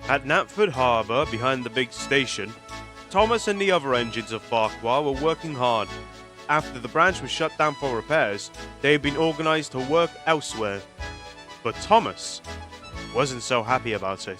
At Knapford Harbour, behind the big station, Thomas and the other engines of Farquhar were working hard. After the branch was shut down for repairs, they had been organised to work elsewhere. But Thomas wasn't so happy about it.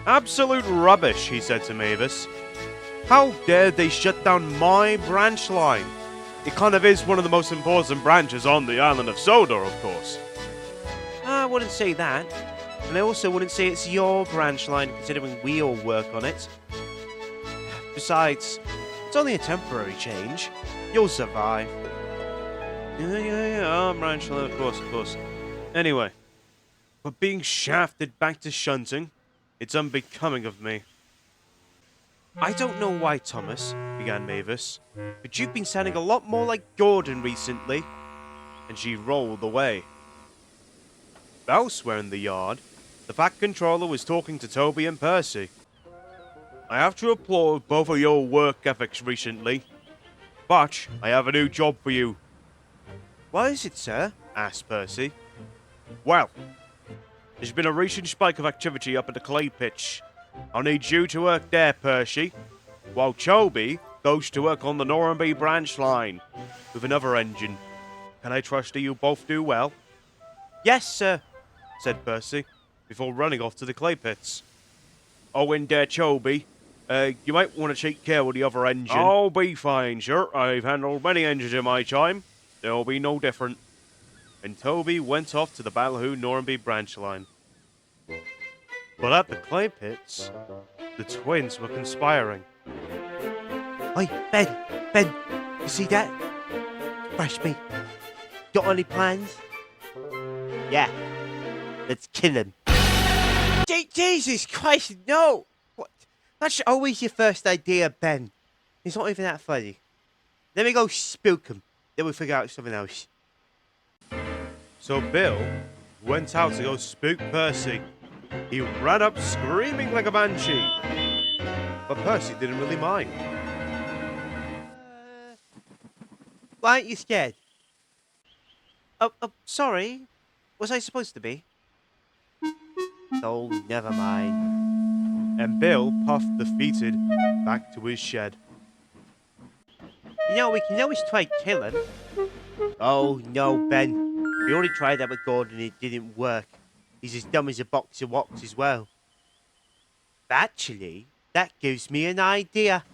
"Absolute rubbish," he said to Mavis. "How dare they shut down my branch line? It kind of is one of the most important branches on the island of Sodor, of course." "I wouldn't say that. And I also wouldn't say it's your branch line, considering we all work on it. Besides, it's only a temporary change. You'll survive." Yeah, branch line, of course. Anyway, but being shafted back to shunting, it's unbecoming of me. "I don't know why, Thomas," began Mavis, "but you've been sounding a lot more like Gordon recently." And she rolled away. Elsewhere in the yard, the Fat Controller was talking to Toby and Percy. "I have to applaud both of your work ethics recently, but I have a new job for you." "What is it, sir?" asked Percy. "Well, there's been a recent spike of activity up at the clay pitch. I'll need you to work there, Percy, while Toby goes to work on the Normanby branch line with another engine. Can I trust that you both do well?" "Yes, sir," said Percy, before running off to the clay pits. "Oh, and Toby, you might want to take care of the other engine." "I'll be fine, sir. I've handled many engines in my time. They'll be no different." And Toby went off to the Ballyhoo Normanby branch line. But at the clay pits, the twins were conspiring. "Hey, Ben, you see that? Fresh meat. Got any plans?" "Yeah, let's kill him." Jesus Christ, no! What? That's always your first idea, Ben. It's not even that funny. Let me go spook him, then we'll figure out something else. So Bill went out to go spook Percy. He ran up screaming like a banshee. But Percy didn't really mind. Why aren't you scared? Oh, sorry. Was I supposed to be? Oh, never mind. And Bill puffed defeated back to his shed. "You know, we can always try killing." "Oh, no, Ben. We already tried that with Gordon and it didn't work. He's as dumb as a box of wax as well." "Actually, that gives me an idea."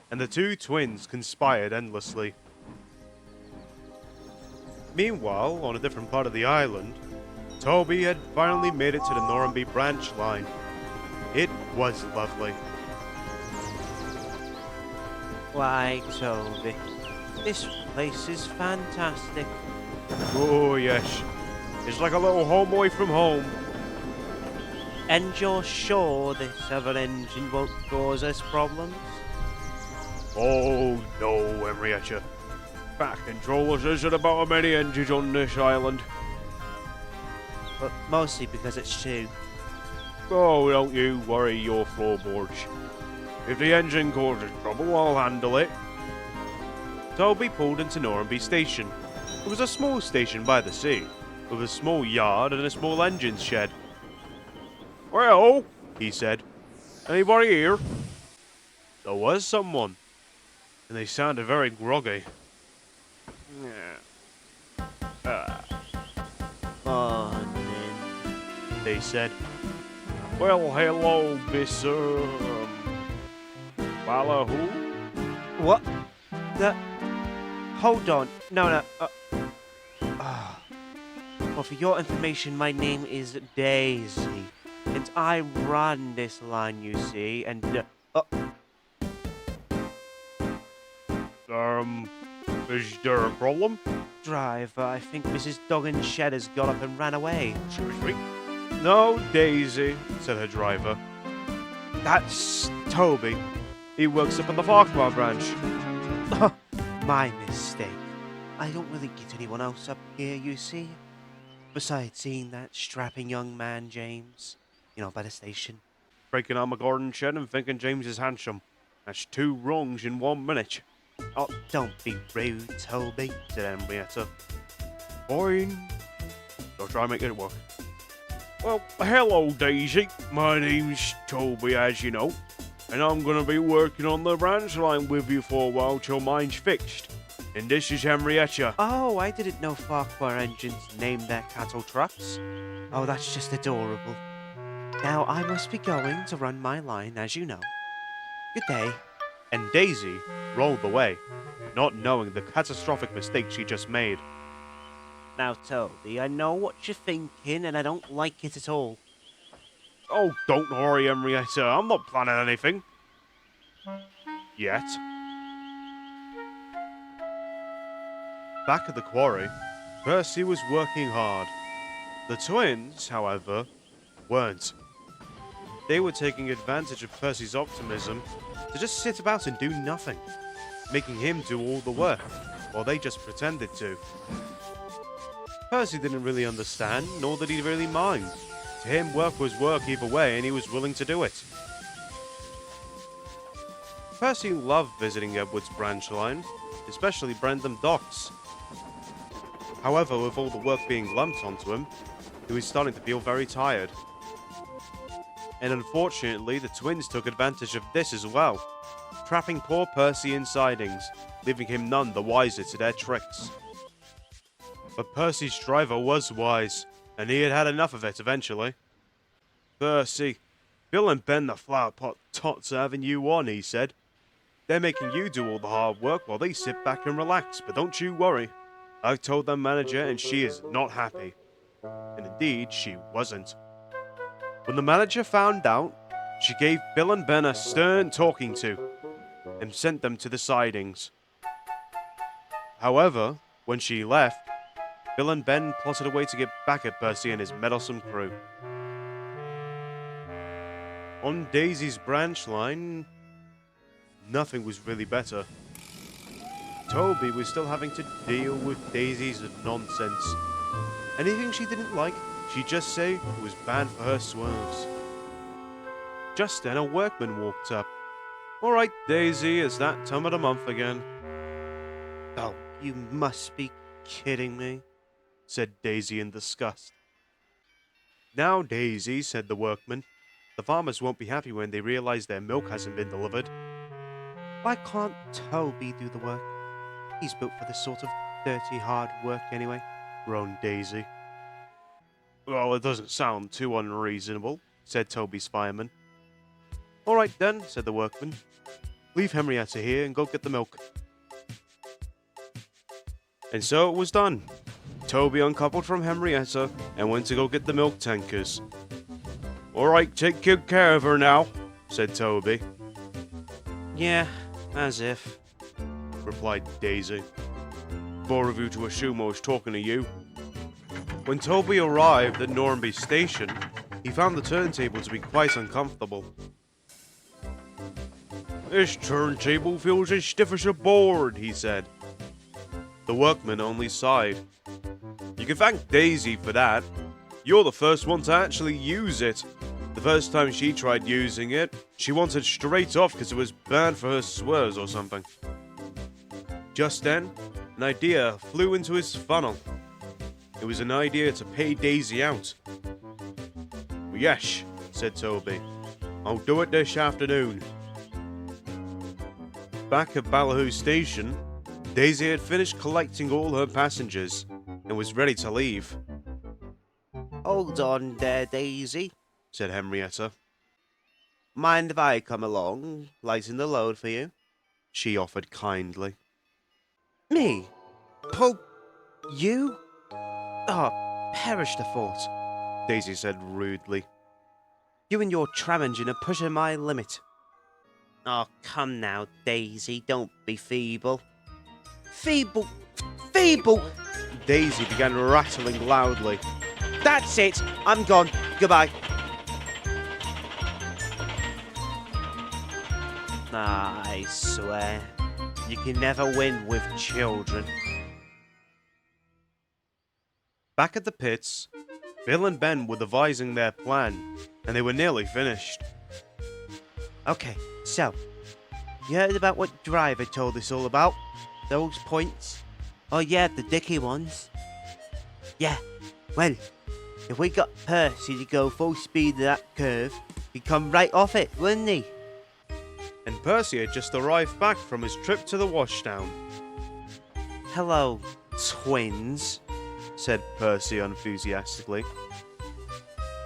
And the two twins conspired endlessly. Meanwhile, on a different part of the island, Toby had finally made it to the Normanby branch line. It was lovely. "Why, Toby, this place is fantastic." "Oh, yes. It's like a little home away from home." "And you're sure this other engine won't cause us problems?" "Oh, no, Henrietta. Fat Controllers isn't about many engines on this island." "But mostly because it's true." "Oh, don't you worry your floorboards. If the engine causes trouble, I'll handle it." Toby pulled into Normanby Station. It was a small station by the sea, with a small yard and a small engine shed. "Well," he said, "anybody here?" There was someone, and they sounded very groggy. Morning, they said. "Well, hello, Mr. Ballyhoo." "What? Hold on. No. Well, for your information, my name is Daisy, and I run this line, you see, and, is there a problem?" "Driver, I think Mrs. Doggin's shed has got up and ran away." "Excuse me?" "No, Daisy," said her driver. "That's Toby. He works up on the Farquhar branch." My mistake. I don't really get anyone else up here, you see. Besides seeing that strapping young man, James, by the station. Breaking out my garden shed and thinking James is handsome. That's two wrongs in 1 minute. "Oh, don't be rude, Toby," said Henrietta. "Fine. I'll try and make it work." Well, hello, Daisy. My name's Toby, as you know, and I'm gonna be working on the Branchline with you for a while till mine's fixed. And this is Henrietta. Oh, I didn't know Farquhar engines named their cattle trucks. Oh, that's just adorable. Now, I must be going to run my line, as you know. Good day. And Daisy rolled away, not knowing the catastrophic mistake she just made. Now, Toby, I know what you're thinking, and I don't like it at all. Oh, don't worry, Henrietta. I'm not planning anything. Yet. Back at the quarry, Percy was working hard. The twins, however, weren't. They were taking advantage of Percy's optimism to just sit about and do nothing, making him do all the work, while they just pretended to. Percy didn't really understand, nor did he really mind. To him, work was work either way, and he was willing to do it. Percy loved visiting Edward's Branchline, especially Brendam Docks. However, with all the work being lumped onto him, he was starting to feel very tired. And unfortunately, the twins took advantage of this as well, trapping poor Percy in sidings, leaving him none the wiser to their tricks. But Percy's driver was wise, and he had had enough of it eventually. "Percy, Bill and Ben the flower pot tots are having you on," he said. "They're making you do all the hard work while they sit back and relax, but don't you worry. I've told their manager and she is not happy." And indeed, she wasn't. When the manager found out, she gave Bill and Ben a stern talking to and sent them to the sidings. However, when she left, Bill and Ben plotted a way to get back at Percy and his meddlesome crew. On Daisy's Branchline, nothing was really better. Toby was still having to deal with Daisy's nonsense. Anything she didn't like, she'd just say it was bad for her swerves. Just then a workman walked up. "Alright, Daisy, it's that time of the month again." Oh, you must be kidding me, said Daisy in disgust. "Now, Daisy," said the workman, "the farmers won't be happy when they realize their milk hasn't been delivered." Why can't Toby do the work? He's built for this sort of dirty, hard work anyway, groaned Daisy. "Well, it doesn't sound too unreasonable," said Toby's fireman. "Alright then," said the workman. "Leave Henrietta here and go get the milk." And so it was done. Toby uncoupled from Henrietta and went to go get the milk tankers. "Alright, take good care of her now," said Toby. Yeah, as if, replied Daisy. "More of you to assume I was talking to you." When Toby arrived at Normanby Station, he found the turntable to be quite uncomfortable. "This turntable feels as stiff as a board," he said. The workman only sighed. "You can thank Daisy for that. You're the first one to actually use it. The first time she tried using it, she wanted straight off because it was bad for her swerves or something." Just then, an idea flew into his funnel. It was an idea to pay Daisy out. "Yes," said Toby. "I'll do it this afternoon." Back at Ballyhoo Station, Daisy had finished collecting all her passengers and was ready to leave. Hold on there, Daisy, said Henrietta. "Mind if I come along, lighten the load for you?" she offered kindly. Me? Pull you? Oh, perish the thought, Daisy said rudely. "You and your tram engine are pushing my limit." "Oh, come now, Daisy, don't be feeble." "Feeble? Feeble?" Daisy began rattling loudly. "That's it! I'm gone. Goodbye." I swear, you can never win with children. Back at the pits, Bill and Ben were devising their plan, and they were nearly finished. Okay, so, you heard about what Driver told us all about? Those points? Oh yeah, the dicky ones. Yeah, well, If we got Percy to go full speed to that curve, he'd come right off it, wouldn't he? And Percy had just arrived back from his trip to the washdown. Hello, twins, said Percy enthusiastically.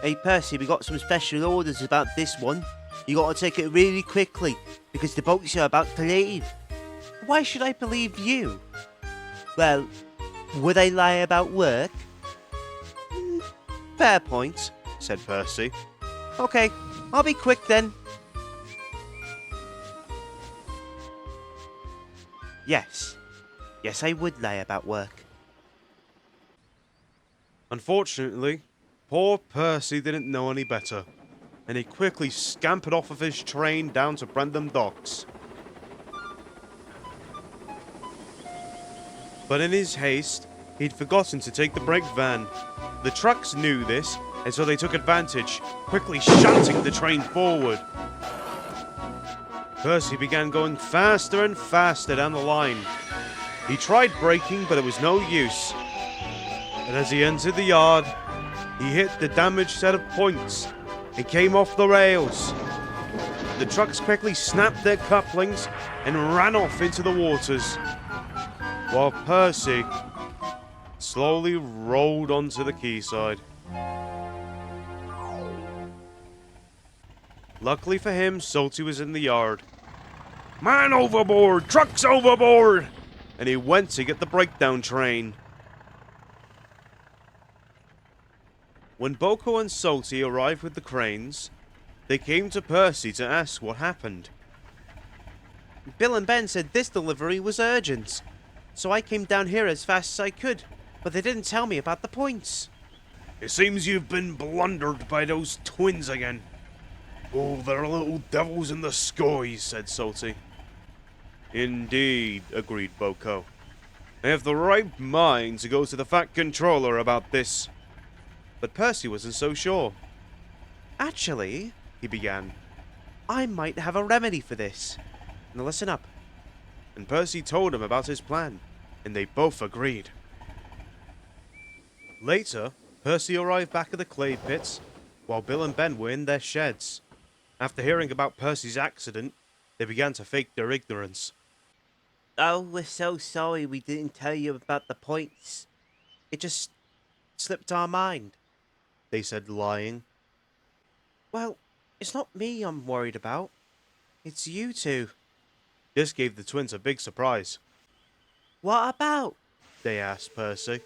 Hey Percy, we got some special orders about this one. You gotta take it really quickly, because the boats are about to leave. Why should I believe you? Well, would I lie about work? Fair point, said Percy. Okay, I'll be quick then. Yes, I would lie about work. Unfortunately, poor Percy didn't know any better, and he quickly scampered off of his train down to Brandon Docks. But in his haste, he'd forgotten to take the brake van. The trucks knew this, and so they took advantage, quickly shunting the train forward. Percy began going faster and faster down the line. He tried braking, but it was no use. And as he entered the yard, he hit the damaged set of points and came off the rails. The trucks quickly snapped their couplings and ran off into the waters, while Percy slowly rolled onto the quayside. Luckily for him, Salty was in the yard. "Man overboard! Trucks overboard!" And he went to get the breakdown train. When Boko and Salty arrived with the cranes, they came to Percy to ask what happened. Bill and Ben said this delivery was urgent, so I came down here as fast as I could, but they didn't tell me about the points. "It seems you've been blundered by those twins again. Oh, they're little devils in the skies," said Salty. "Indeed," agreed Boko. "I have the right mind to go to the Fat Controller about this." But Percy wasn't so sure. Actually, He began, I might have a remedy for this. Now listen up. and Percy told him about his plan, and they both agreed. Later, Percy arrived back at the clay pits, while Bill and Ben were in their sheds. After hearing about Percy's accident, they began to fake their ignorance. Oh, we're so sorry we didn't tell you about the points. It just slipped our mind, They said, lying. Well, it's not me I'm worried about. It's you two. This gave the twins a big surprise. What about? They asked Percy.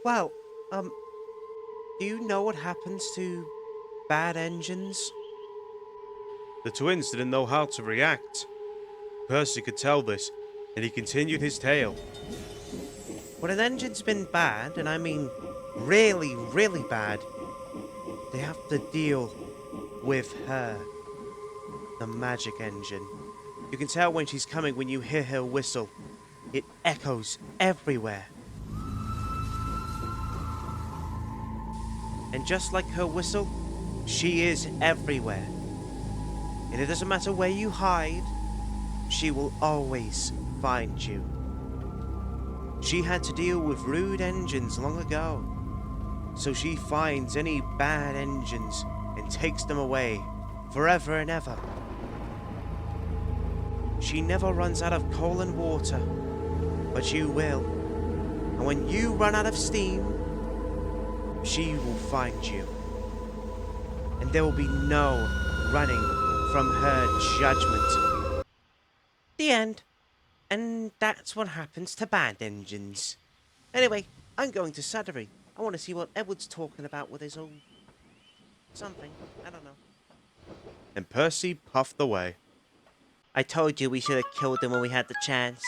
Well, do you know what happens to bad engines? The twins didn't know how to react. Percy could tell this, and he continued his tale. When an engine's been bad, and I mean really, really bad, they have to deal with her. The magic engine. You can tell when she's coming when you hear her whistle. It echoes everywhere. And just like her whistle, she is everywhere. And it doesn't matter where you hide, she will always find you. She had to deal with rude engines long ago, so she finds any bad engines and takes them away forever and ever. She never runs out of coal and water, but you will. And when you run out of steam, she will find you. And there will be no running from her judgment. The end. And that's what happens to bad engines. Anyway, I'm going to Sudrian. I want to see what Edward's talking about with his old something. I don't know. And Percy puffed away. I told you we should have killed him when we had the chance.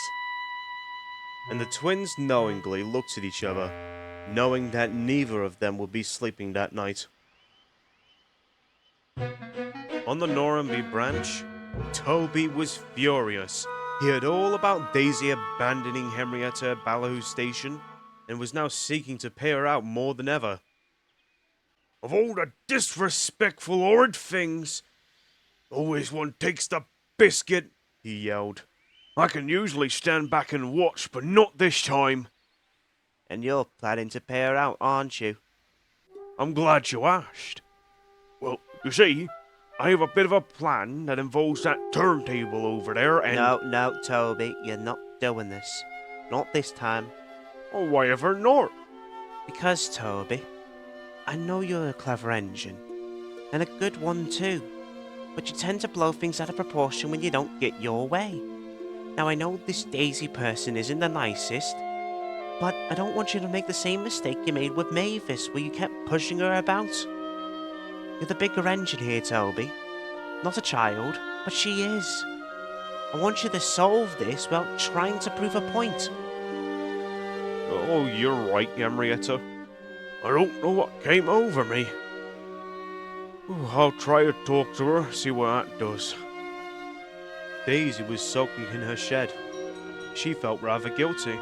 And the twins knowingly looked at each other, knowing that neither of them would be sleeping that night. On the Normanby branch, Toby was furious. He heard all about Daisy abandoning Henrietta at Ballyhoo Station, and was now seeking to pay her out more than ever. "Of all the disrespectful, horrid things, always one takes the biscuit," he yelled. "I can usually stand back and watch, but not this time." And you're planning to pay her out, aren't you? I'm glad you asked. Well, you see, I have a bit of a plan that involves that turntable over there and... No, Toby, you're not doing this. Not this time. Oh, why ever not? Because, Toby, I know you're a clever engine, and a good one too, but you tend to blow things out of proportion when you don't get your way. Now, I know this Daisy person isn't the nicest, but I don't want you to make the same mistake you made with Mavis, where you kept pushing her about. You're the bigger engine here, Toby. Not a child, but she is. I want you to solve this without trying to prove a point. Oh, you're right, Henrietta. I don't know what came over me. I'll try to talk to her, see what that does. Daisy was sulking in her shed. She felt rather guilty.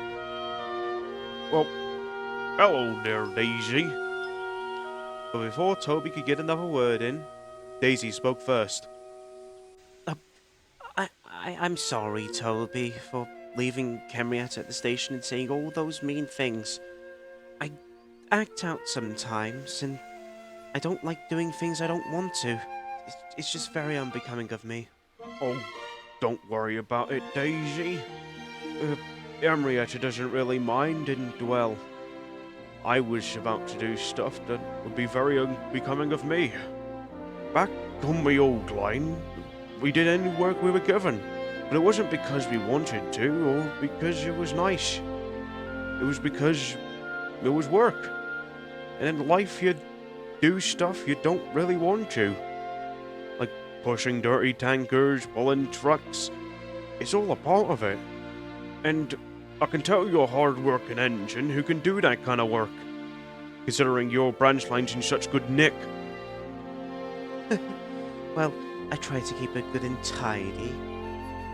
Well, hello there, Daisy. But before Toby could get another word in, Daisy spoke first. I'm sorry, Toby, for leaving Henrietta at the station and saying all those mean things. I act out sometimes, and I don't like doing things I don't want to. It's just very unbecoming of me. Oh, don't worry about it, Daisy. Henrietta doesn't really mind, and, well, I was about to do stuff that would be very unbecoming of me. Back on my old line, we did any work we were given, but it wasn't because we wanted to, or because it was nice. It was because it was work. And in life, you do stuff you don't really want to. Like pushing dirty tankers, pulling trucks. It's all a part of it. And I can tell you're a hard-working engine who can do that kind of work, considering your branch line's in such good nick. Well, I try to keep it good and tidy.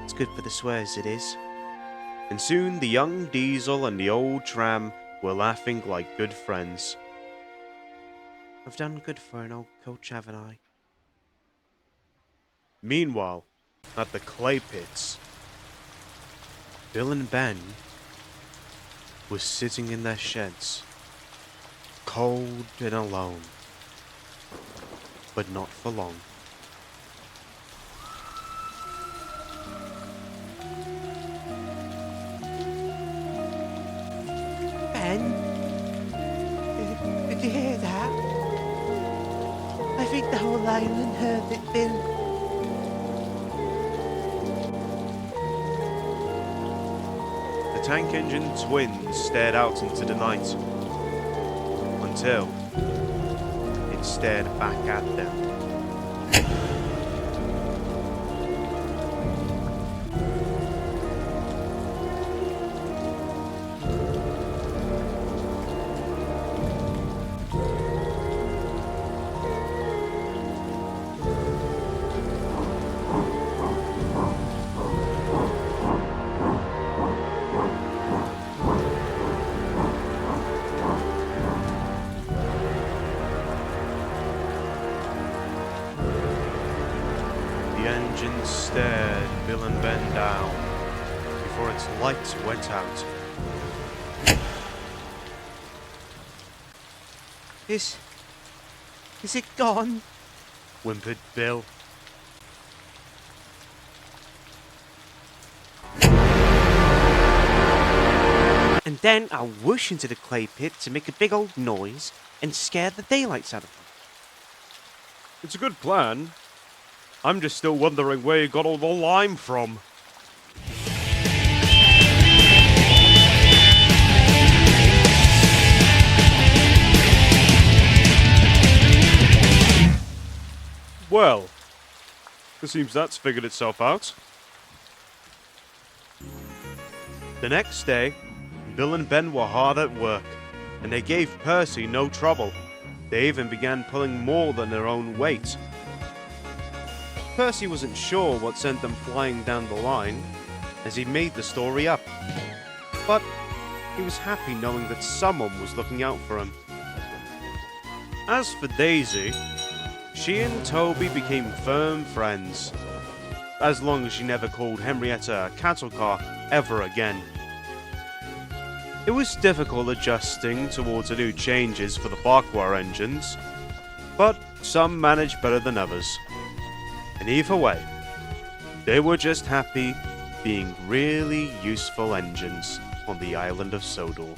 It's good for the swears, it is. And soon the young diesel and the old tram were laughing like good friends. I've done good for an old coach, haven't I? Meanwhile, at the clay pits, Bill and Ben were sitting in their sheds, cold and alone, but not for long. Ben? Did you hear that? I think the whole island heard it, Bill. The tank engine twins stared out into the night, until it stared back at them. The engine stared Bill and Ben down before its lights went out. Is it gone? Whimpered Bill. And then I'll whoosh into the clay pit to make a big old noise and scare the daylights out of them. It's a good plan. I'm just still wondering where you got all the lime from. Well, it seems that's figured itself out. The next day, Bill and Ben were hard at work, and they gave Percy no trouble. They even began pulling more than their own weight. Percy wasn't sure what sent them flying down the line, as he made the story up. But he was happy knowing that someone was looking out for him. As for Daisy, she and Toby became firm friends, as long as she never called Henrietta a cattle car ever again. It was difficult adjusting towards the new changes for the Farquhar engines, but some managed better than others. And either way, they were just happy being really useful engines on the island of Sodor.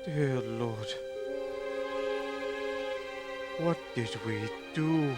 Dear Lord, what did we do?